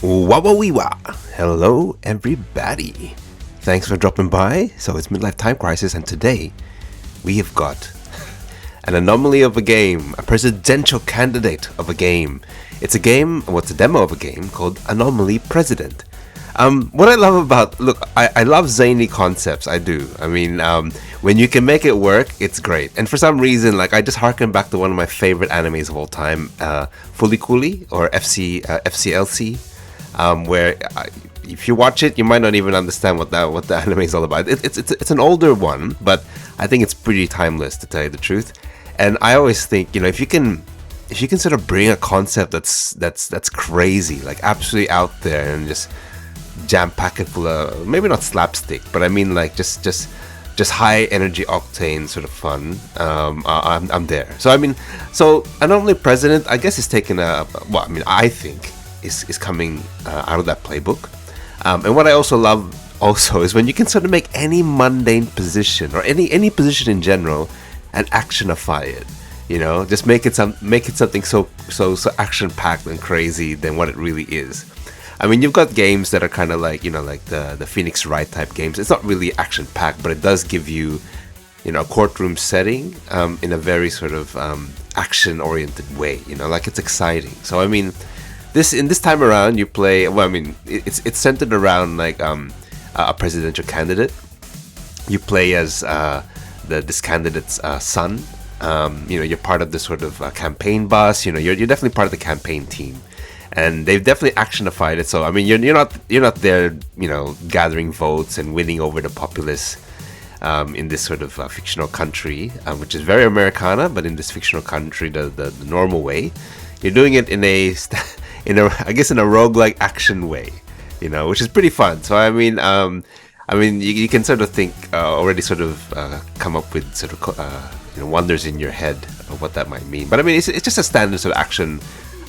Wawawiwa! Hello, everybody. Thanks for dropping by. So it's Midlife Time Crisis, and today we have got an anomaly of a game, a presidential candidate of a game. It's a game, it's a demo of a game called Anomaly President. What I love about, I love zany concepts, I do. I mean, when you can make it work, it's great. And for some reason, I just harken back to one of my favorite animes of all time, Fully Cooley, or FCLC, where if you watch it, you might not even understand what the anime is all about. It's an older one, but I think it's pretty timeless, to tell you the truth. And I always think, if you can sort of bring a concept that's crazy, absolutely out there, and just jam pack it full of, maybe not slapstick, but I mean just high energy octane sort of fun. I'm there. So Anomaly President, I guess, is taking I think is coming out of that playbook. And what I also love is when you can sort of make any mundane position, or any position in general, and actionify it. Just make it something so action packed and crazy than what it really is. I mean, you've got games that are kind of like the Phoenix Wright type games. It's not really action packed, but it does give you, a courtroom setting in a very sort of action oriented way. It's exciting. So I mean, this time around you play. Well, I mean, it's centered around a presidential candidate. You play as this candidate's son. You're part of the sort of campaign bus. You're definitely part of the campaign team. And they've definitely actionified it. So I mean, you're not there, gathering votes and winning over the populace in this sort of fictional country, which is very Americana, but in this fictional country, the normal way. You're doing it in a roguelike action way, which is pretty fun. So I mean, you can sort of think already, sort of come up with sort of wonders in your head of what that might mean. But I mean, it's just a standard sort of action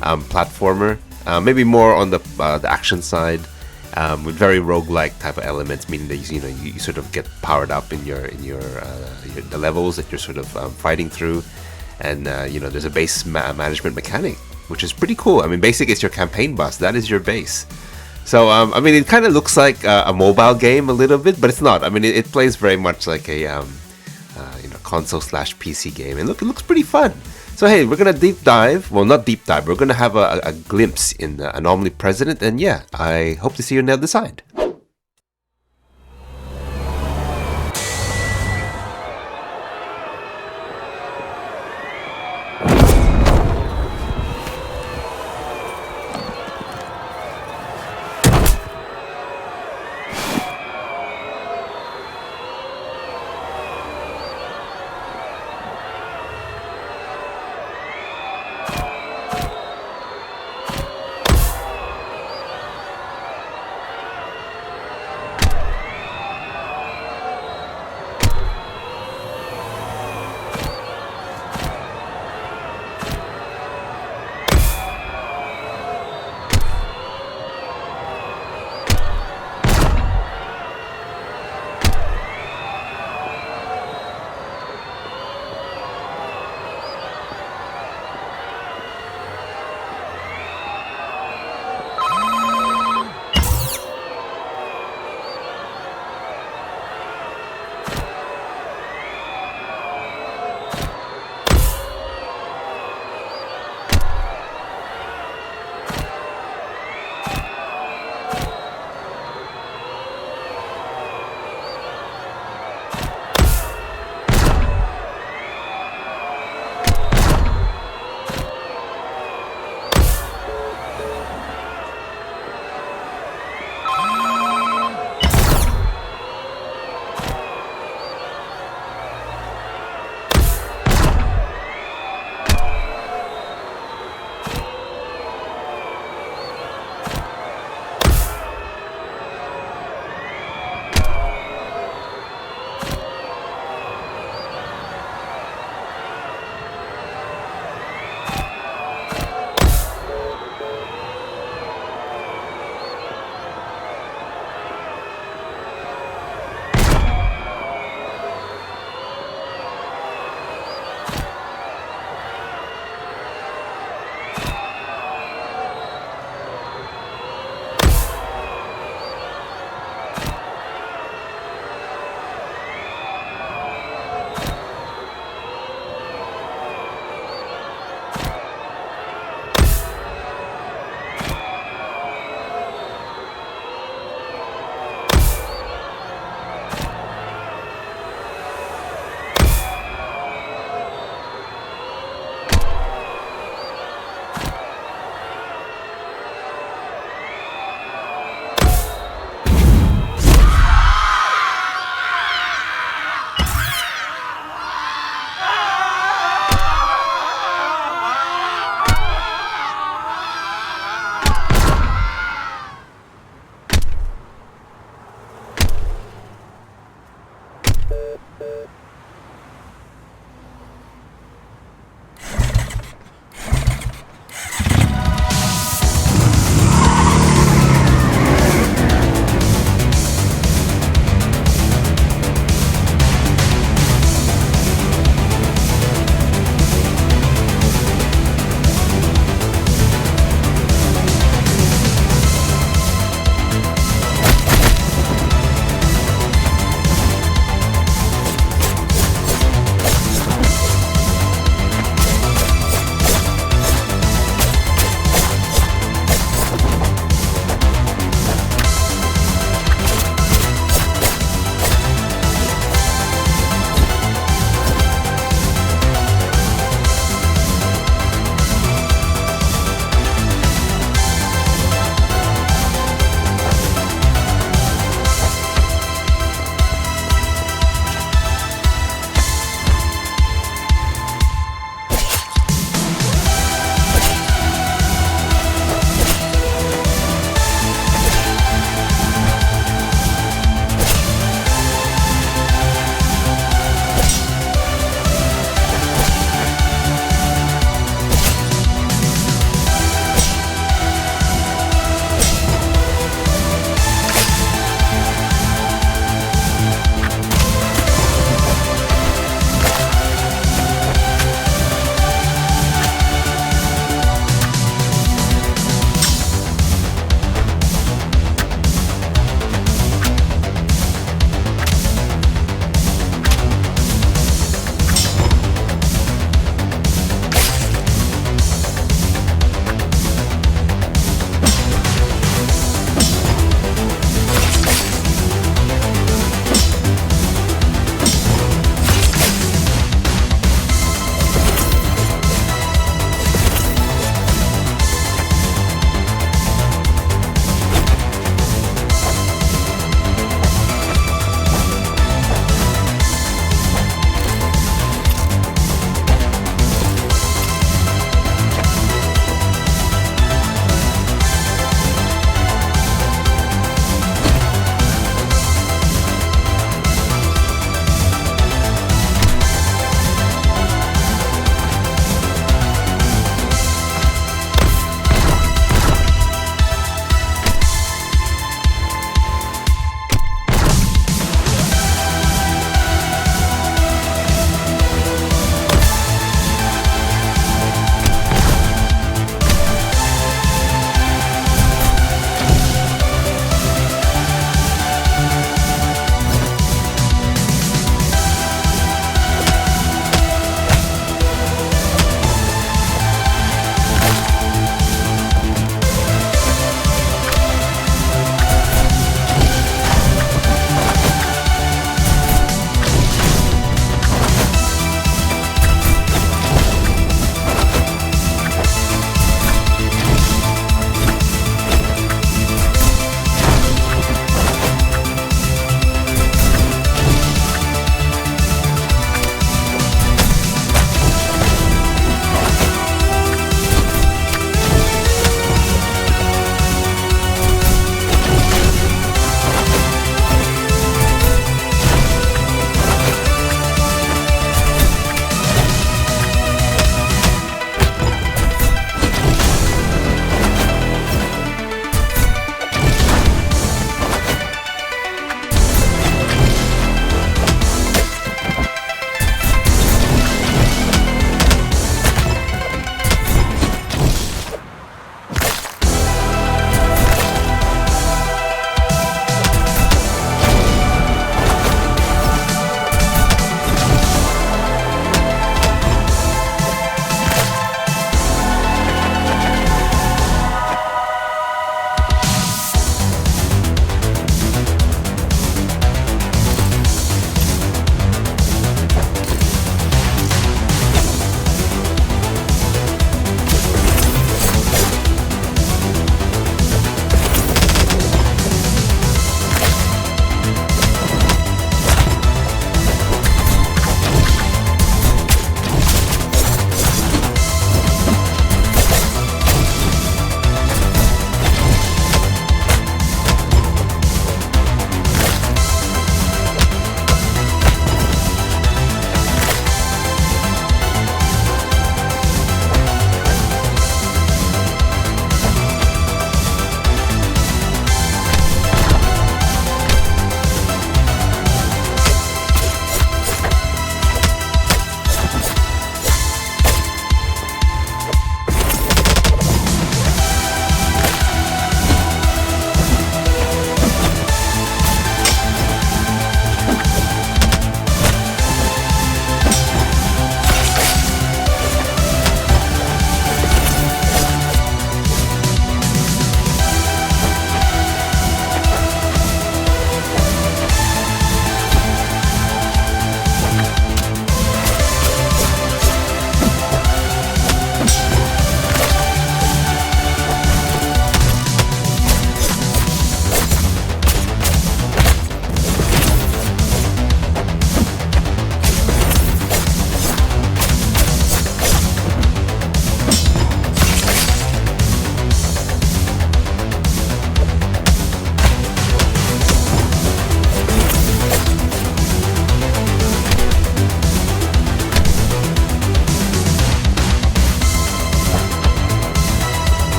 platformer. Maybe more on the action side, with very roguelike type of elements, meaning that you sort of get powered up in your the levels that you're sort of fighting through, and there's a base management mechanic, which is pretty cool. I mean, basically it's your campaign bus. That is your base. So I mean, it kind of looks like a mobile game a little bit, but it's not. I mean, it plays very much like a console/PC game, and it looks pretty fun. So hey, we're gonna deep dive. Well, not deep dive. We're gonna have a glimpse in the Anomaly President, and yeah, I hope to see you on the other side.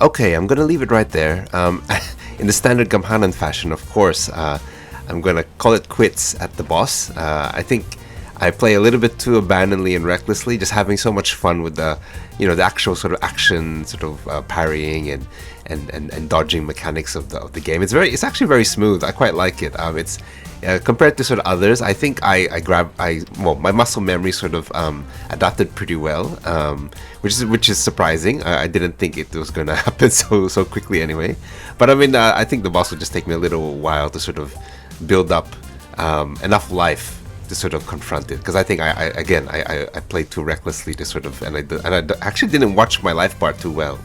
Okay, I'm gonna leave it right there. In the standard Gamhanan fashion, of course, I'm gonna call it quits at the boss. I think I play a little bit too abandonedly and recklessly, just having so much fun with the, the actual sort of action, sort of parrying and dodging mechanics of the game. It's actually very smooth. I quite like it. It's compared to sort of others, I think my muscle memory sort of adapted pretty well, which is surprising. I didn't think it was going to happen so quickly anyway. But I mean, I think the boss will just take me a little while to sort of build up enough life to sort of confront it, because I think I played too recklessly to sort of, and I actually didn't watch my life bar too well.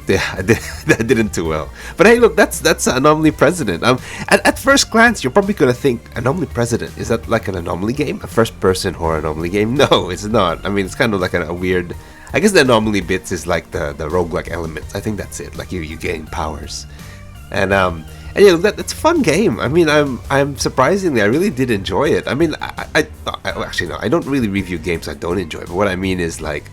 Yeah, I didn't too well. But hey, look, that's Anomaly President. At first glance, you're probably gonna think Anomaly President, is that like an Anomaly game, a first-person horror Anomaly game? No, it's not. I mean, it's kind of like a weird. I guess the Anomaly bits is like the roguelike elements. I think that's it. Like you gain powers, and yeah, that's a fun game. I mean, I'm surprisingly, I really did enjoy it. I mean, actually no, I don't really review games I don't enjoy. But what I mean is, like,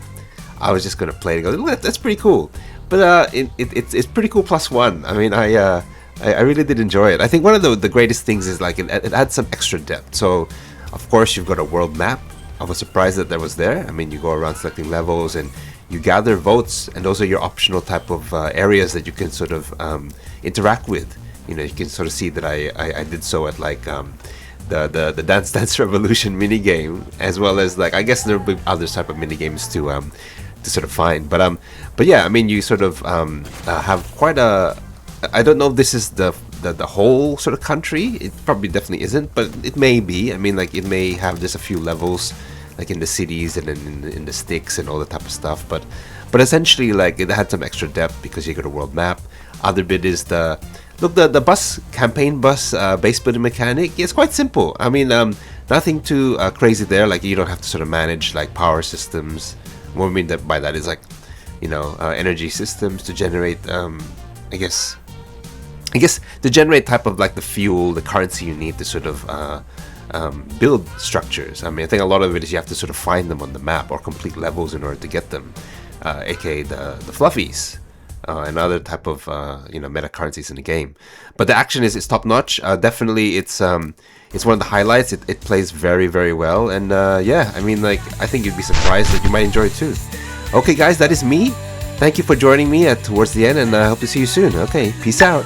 I was just gonna play it and go, look, that's pretty cool. But it's pretty cool +1. I mean, I really did enjoy it. I think one of the greatest things is like it adds some extra depth. So, of course, you've got a world map. I was surprised that was there. I mean, you go around selecting levels and you gather votes, and those are your optional type of areas that you can sort of interact with. You can sort of see that I did so at like the Dance Dance Revolution minigame, as well as, like, I guess there will be other type of minigames to sort of find. But yeah, I mean, you sort of have quite a. I don't know if this is the whole sort of country. It probably definitely isn't, but it may be. I mean, like, it may have just a few levels, like in the cities and in the sticks and all that type of stuff. But essentially, like, it had some extra depth because you got a world map. Other bit is the bus campaign bus base building mechanic. It's quite simple. I mean, nothing too crazy there. Like, you don't have to sort of manage like power systems. What I mean by that is, like, energy systems to generate. I guess to generate type of like the fuel, the currency you need to sort of build structures. I mean, I think a lot of it is you have to sort of find them on the map or complete levels in order to get them, aka the fluffies. And other type of meta currencies in the game, but the action is top notch. Definitely, it's one of the highlights. It plays very, very well, and yeah, I mean, like, I think you'd be surprised that you might enjoy it too. Okay, guys, that is me. Thank you for joining me towards the end, and I hope to see you soon. Okay, peace out.